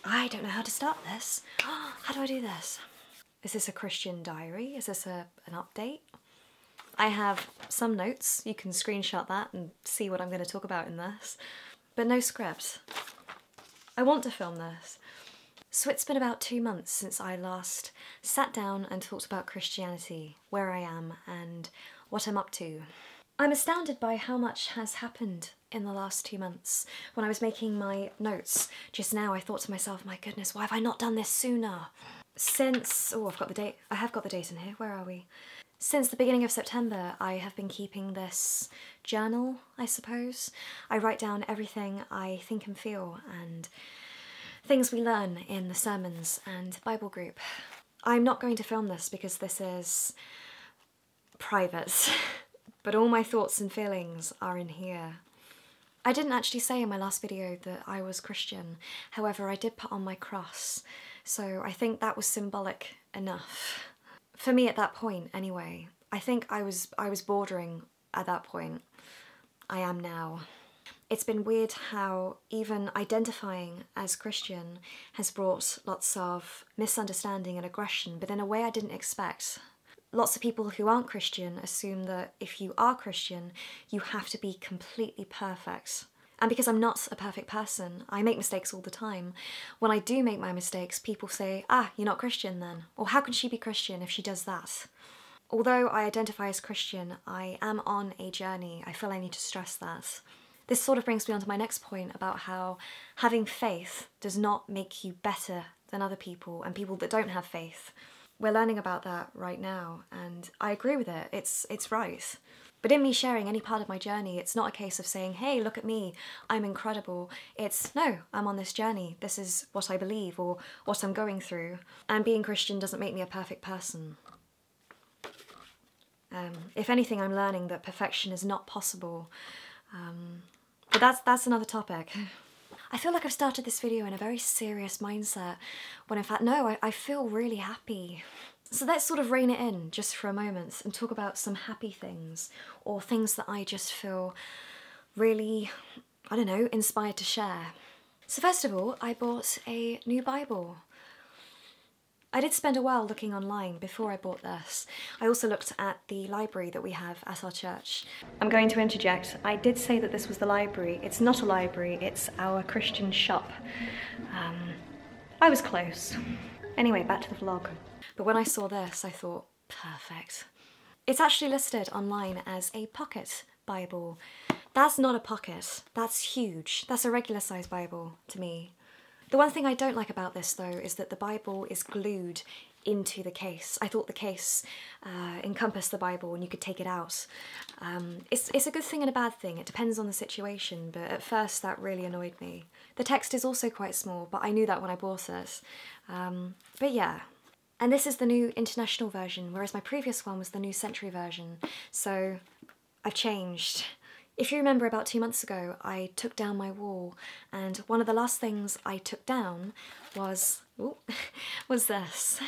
I don't know how to start this. How do I do this? Is this a Christian diary? Is this an update? I have some notes. You can screenshot that and see what I'm going to talk about in this. But no script. I want to film this. So it's been about 2 months since I last sat down and talked about Christianity, where I am and what I'm up to. I'm astounded by how much has happened in the last 2 months. When I was making my notes just now, I thought to myself, my goodness, why have I not done this sooner? Since, oh, I've got the date. I have got the date in here. Where are we? Since the beginning of September, I have been keeping this journal, I suppose. I write down everything I think and feel and things we learn in the sermons and Bible group. I'm not going to film this because this is private, but all my thoughts and feelings are in here. I didn't actually say in my last video that I was Christian, however I did put on my cross, so I think that was symbolic enough. For me at that point, anyway. I think I was bordering at that point. I am now. It's been weird how even identifying as Christian has brought lots of misunderstanding and aggression, but in a way I didn't expect. Lots of people who aren't Christian assume that if you are Christian, you have to be completely perfect. And because I'm not a perfect person, I make mistakes all the time. When I do make my mistakes, people say, ah, you're not Christian then. Or how can she be Christian if she does that? Although I identify as Christian, I am on a journey. I feel I need to stress that. This sort of brings me on to my next point about how having faith does not make you better than other people and people that don't have faith. We're learning about that right now, and I agree with it. It's right. But in me sharing any part of my journey, it's not a case of saying, hey, look at me, I'm incredible. It's, no, I'm on this journey. This is what I believe or what I'm going through. And being Christian doesn't make me a perfect person. If anything, I'm learning that perfection is not possible. But that's another topic. I feel like I've started this video in a very serious mindset, when in fact, no, I feel really happy. So let's sort of rein it in just for a moment and talk about some happy things, or things that I just feel really, I don't know, inspired to share. So first of all, I bought a new Bible. I did spend a while looking online before I bought this. I also looked at the library that we have at our church. I'm going to interject. I did say that this was the library. It's not a library, it's our Christian shop. I was close. Anyway, back to the vlog. But when I saw this, I thought, perfect. It's actually listed online as a pocket Bible. That's not a pocket, that's huge. That's a regular size Bible to me. The one thing I don't like about this though is that the Bible is glued into the case. I thought the case encompassed the Bible and you could take it out. It's a good thing and a bad thing, it depends on the situation, but at first that really annoyed me. The text is also quite small, but I knew that when I bought it. But yeah. And this is the new international version, whereas my previous one was the New Century version, so I've changed. If you remember, about 2 months ago, I took down my wall, and one of the last things I took down was this.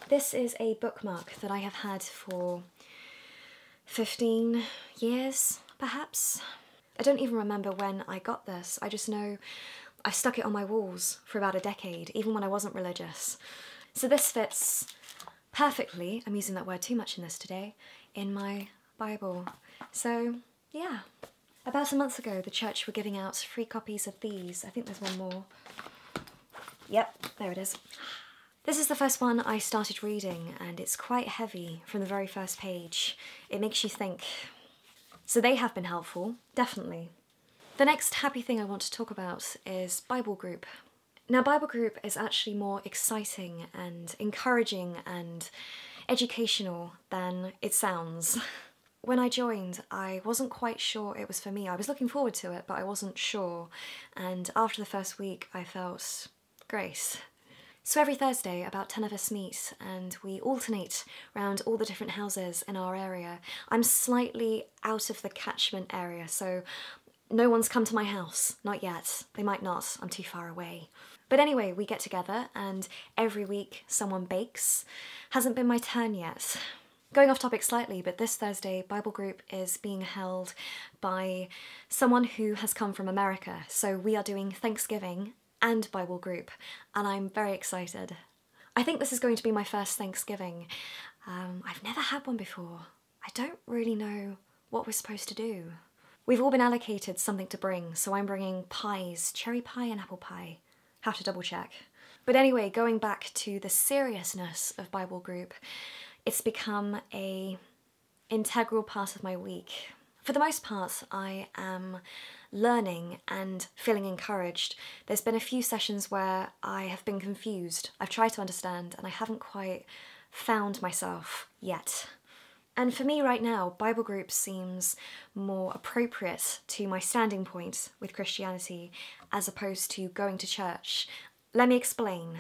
This is a bookmark that I have had for 15 years, perhaps. I don't even remember when I got this. I just know I stuck it on my walls for about a decade, even when I wasn't religious. So this fits perfectly, I'm using that word too much in this today, in my Bible. So yeah. About a month ago, the church were giving out free copies of these. I think there's one more. Yep, there it is. This is the first one I started reading, and it's quite heavy from the very first page. It makes you think. So they have been helpful, definitely. The next happy thing I want to talk about is Bible group. Now, Bible group is actually more exciting and encouraging and educational than it sounds. When I joined, I wasn't quite sure it was for me. I was looking forward to it, but I wasn't sure. And after the first week, I felt great. So every Thursday, about 10 of us meet and we alternate around all the different houses in our area. I'm slightly out of the catchment area, so no one's come to my house, not yet. They might not, I'm too far away. But anyway, we get together and every week someone bakes. Hasn't been my turn yet. Going off topic slightly, but this Thursday Bible group is being held by someone who has come from America. So we are doing Thanksgiving and Bible group, and I'm very excited. I think this is going to be my first Thanksgiving. I've never had one before. I don't really know what we're supposed to do. We've all been allocated something to bring, so I'm bringing pies, cherry pie and apple pie. Have to double check. But anyway, going back to the seriousness of Bible group, it's become an integral part of my week. For the most part, I am learning and feeling encouraged. There's been a few sessions where I have been confused. I've tried to understand and I haven't quite found myself yet. And for me right now, Bible group seems more appropriate to my standing point with Christianity as opposed to going to church. Let me explain.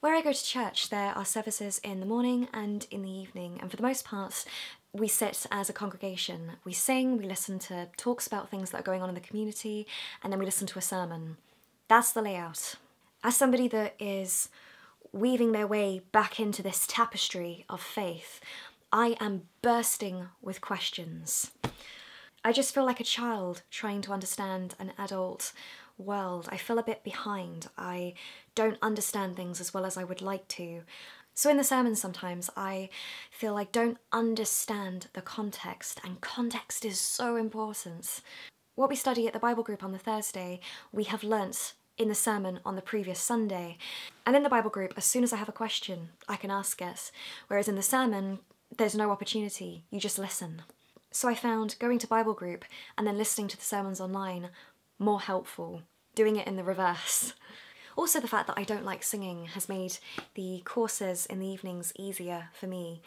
Where I go to church, there are services in the morning and in the evening, and for the most part, we sit as a congregation. We sing, we listen to talks about things that are going on in the community, and then we listen to a sermon. That's the layout. As somebody that is weaving their way back into this tapestry of faith, I am bursting with questions. I just feel like a child trying to understand an adult world. I feel a bit behind. I don't understand things as well as I would like to. So in the sermons sometimes I feel I don't understand the context, and context is so important. What we study at the Bible group on the Thursday, we have learnt in the sermon on the previous Sunday. And in the Bible group, as soon as I have a question, I can ask it. Whereas in the sermon, there's no opportunity, you just listen. So I found going to Bible group and then listening to the sermons online more helpful, doing it in the reverse. Also, the fact that I don't like singing has made the courses in the evenings easier for me.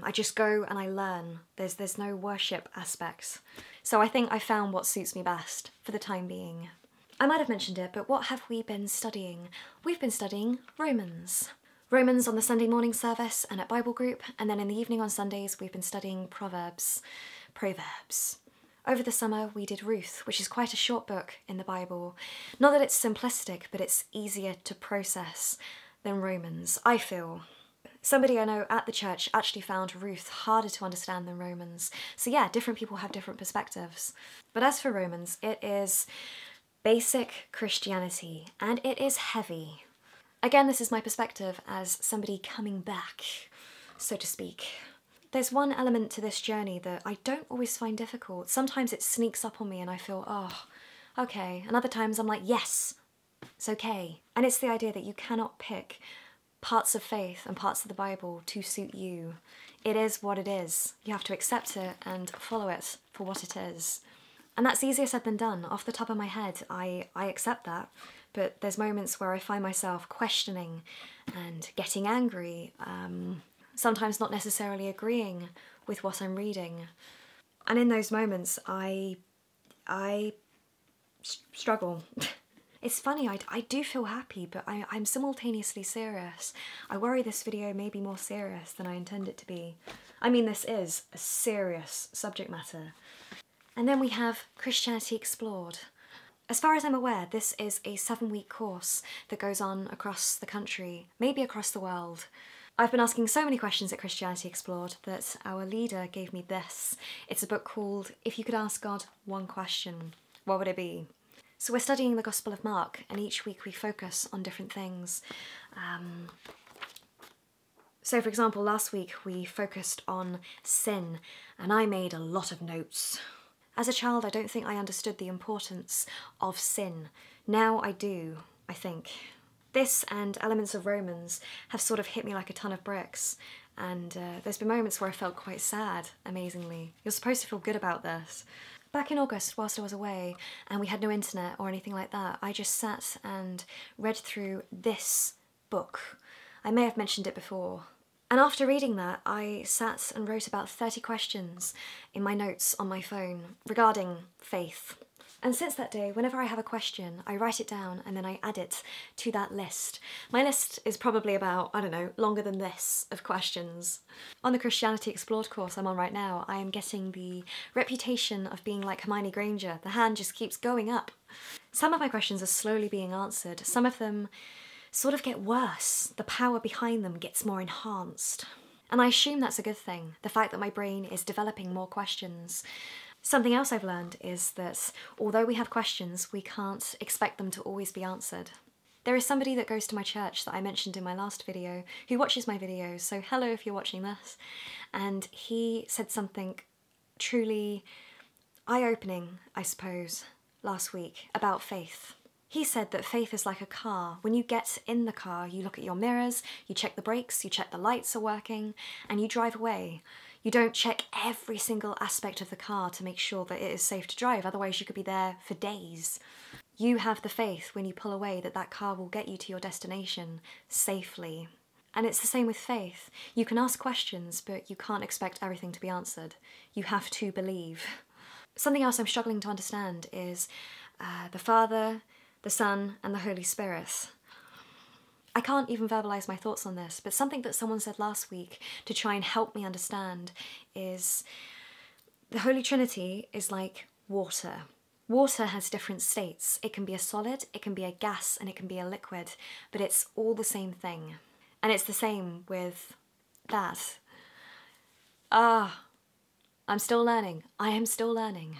I just go and I learn. There's no worship aspects. So I think I found what suits me best for the time being. I might have mentioned it, but what have we been studying? We've been studying Romans. Romans on the Sunday morning service and at Bible group, and then in the evening on Sundays we've been studying Proverbs. Over the summer we did Ruth, which is quite a short book in the Bible. Not that it's simplistic, but it's easier to process than Romans, I feel. Somebody I know at the church actually found Ruth harder to understand than Romans. So yeah, different people have different perspectives. But as for Romans, it is basic Christianity, and it is heavy. Again, this is my perspective as somebody coming back, so to speak. There's one element to this journey that I don't always find difficult. Sometimes it sneaks up on me and I feel, oh, okay. And other times I'm like, yes, it's okay. And it's the idea that you cannot pick parts of faith and parts of the Bible to suit you. It is what it is. You have to accept it and follow it for what it is. And that's easier said than done. Off the top of my head, I accept that. But there's moments where I find myself questioning and getting angry, sometimes not necessarily agreeing with what I'm reading. And in those moments, I struggle. It's funny, I do feel happy, but I'm simultaneously serious. I worry this video may be more serious than I intend it to be. I mean, this is a serious subject matter. And then we have Christianity Explored. As far as I'm aware, this is a 7-week course that goes on across the country, maybe across the world. I've been asking so many questions at Christianity Explored that our leader gave me this. It's a book called If You Could Ask God One Question, What Would It Be? So we're studying the Gospel of Mark, and each week we focus on different things. So for example, last week we focused on sin, and I made a lot of notes. As a child, I don't think I understood the importance of sin. Now I do, I think. This and elements of Romans have sort of hit me like a ton of bricks, and there's been moments where I felt quite sad, amazingly. You're supposed to feel good about this. Back in August, whilst I was away, and we had no internet or anything like that, I just sat and read through this book. I may have mentioned it before. And after reading that, I sat and wrote about 30 questions in my notes on my phone regarding faith. And since that day, whenever I have a question, I write it down and then I add it to that list. My list is probably about, I don't know, longer than this of questions. On the Christianity Explored course I'm on right now, I am getting the reputation of being like Hermione Granger. The hand just keeps going up. Some of my questions are slowly being answered. Some of them sort of get worse. The power behind them gets more enhanced. And I assume that's a good thing, the fact that my brain is developing more questions. Something else I've learned is that although we have questions, we can't expect them to always be answered. There is somebody that goes to my church that I mentioned in my last video who watches my videos, so hello if you're watching this. And he said something truly eye-opening, I suppose, last week about faith. He said that faith is like a car. When you get in the car, you look at your mirrors, you check the brakes, you check the lights are working, and you drive away. You don't check every single aspect of the car to make sure that it is safe to drive, otherwise you could be there for days. You have the faith when you pull away that that car will get you to your destination safely. And it's the same with faith. You can ask questions, but you can't expect everything to be answered. You have to believe. Something else I'm struggling to understand is the Father, the Son, and the Holy Spirit. I can't even verbalise my thoughts on this, but something that someone said last week to try and help me understand is the Holy Trinity is like water. Water has different states. It can be a solid, it can be a gas, and it can be a liquid, but it's all the same thing. And it's the same with that. I'm still learning. I am still learning.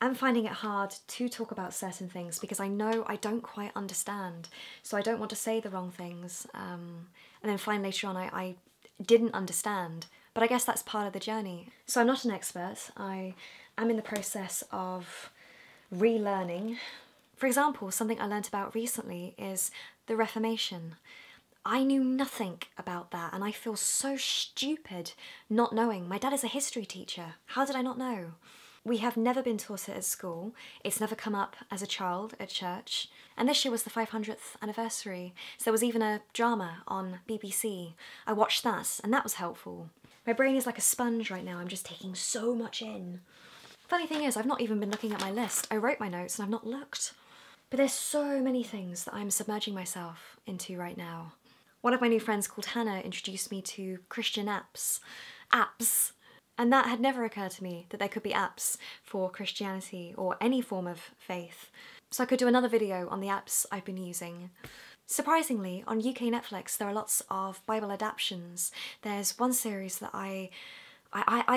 I'm finding it hard to talk about certain things because I know I don't quite understand, so I don't want to say the wrong things and then find later on I didn't understand, but I guess that's part of the journey. So I'm not an expert. I am in the process of relearning. For example, something I learnt about recently is the Reformation. I knew nothing about that and I feel so stupid not knowing. My dad is a history teacher. How did I not know? We have never been taught it at school. It's never come up as a child at church. And this year was the 500th anniversary, so there was even a drama on BBC. I watched that, and that was helpful. My brain is like a sponge right now. I'm just taking so much in. Funny thing is, I've not even been looking at my list. I wrote my notes and I've not looked. But there's so many things that I'm submerging myself into right now. One of my new friends called Hannah introduced me to Christian apps. And that had never occurred to me, that there could be apps for Christianity or any form of faith. So I could do another video on the apps I've been using. Surprisingly, on UK Netflix there are lots of Bible adaptions. There's one series that I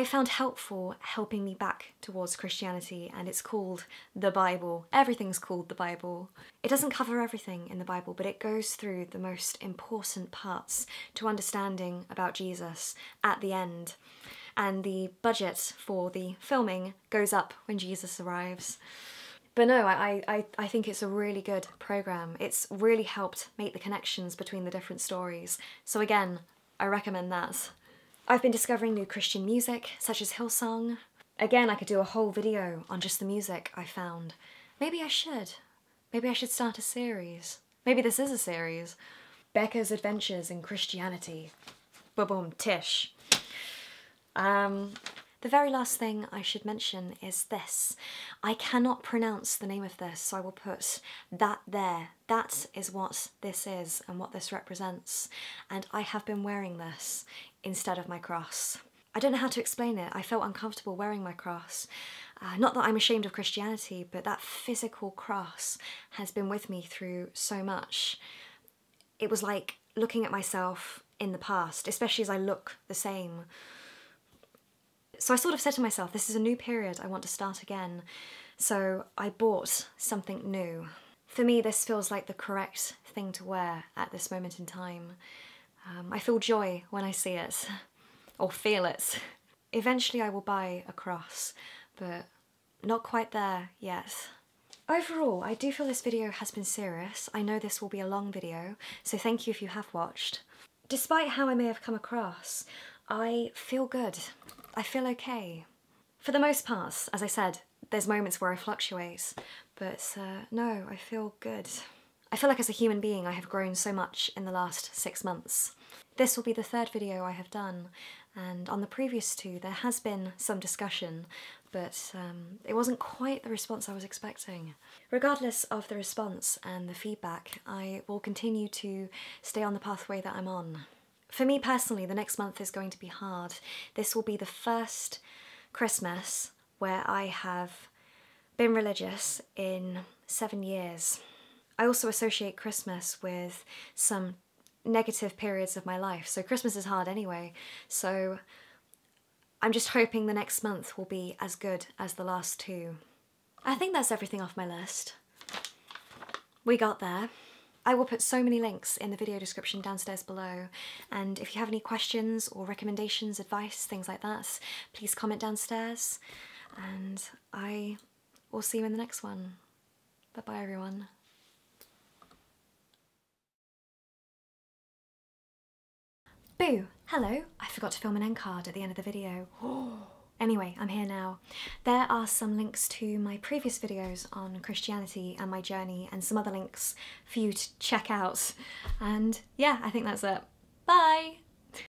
found helpful, helping me back towards Christianity, and it's called The Bible. Everything's called The Bible. It doesn't cover everything in the Bible, but it goes through the most important parts to understanding about Jesus at the end. And the budget for the filming goes up when Jesus arrives. But no, I think it's a really good programme. It's really helped make the connections between the different stories. So again, I recommend that. I've been discovering new Christian music, such as Hillsong. Again, I could do a whole video on just the music I found. Maybe I should. Maybe I should start a series. Maybe this is a series. Becca's Adventures in Christianity. Ba-boom, tish. The very last thing I should mention is this. I cannot pronounce the name of this, so I will put that there. That is what this is and what this represents. And I have been wearing this instead of my cross. I don't know how to explain it. I felt uncomfortable wearing my cross. Not that I'm ashamed of Christianity, but that physical cross has been with me through so much. It was like looking at myself in the past, especially as I look the same. So I sort of said to myself, this is a new period, I want to start again. So I bought something new. For me, this feels like the correct thing to wear at this moment in time. I feel joy when I see it, or feel it. Eventually I will buy a cross, but not quite there yet. Overall, I do feel this video has been serious. I know this will be a long video, so thank you if you have watched. Despite how I may have come across, I feel good. I feel okay. For the most part, as I said, there's moments where I fluctuate, but no, I feel good. I feel like as a human being I have grown so much in the last 6 months. This will be the 3rd video I have done, and on the previous 2 there has been some discussion, but it wasn't quite the response I was expecting. Regardless of the response and the feedback, I will continue to stay on the pathway that I'm on. For me personally, the next month is going to be hard. This will be the first Christmas where I have been religious in 7 years. I also associate Christmas with some negative periods of my life, so Christmas is hard anyway, so I'm just hoping the next month will be as good as the last 2. I think that's everything off my list. We got there. I will put so many links in the video description downstairs below, and if you have any questions or recommendations, advice, things like that, please comment downstairs, and I will see you in the next one. Bye bye everyone. Boo! Hello! I forgot to film an end card at the end of the video. Anyway, I'm here now. There are some links to my previous videos on Christianity and my journey, and some other links for you to check out. And yeah, I think that's it. Bye!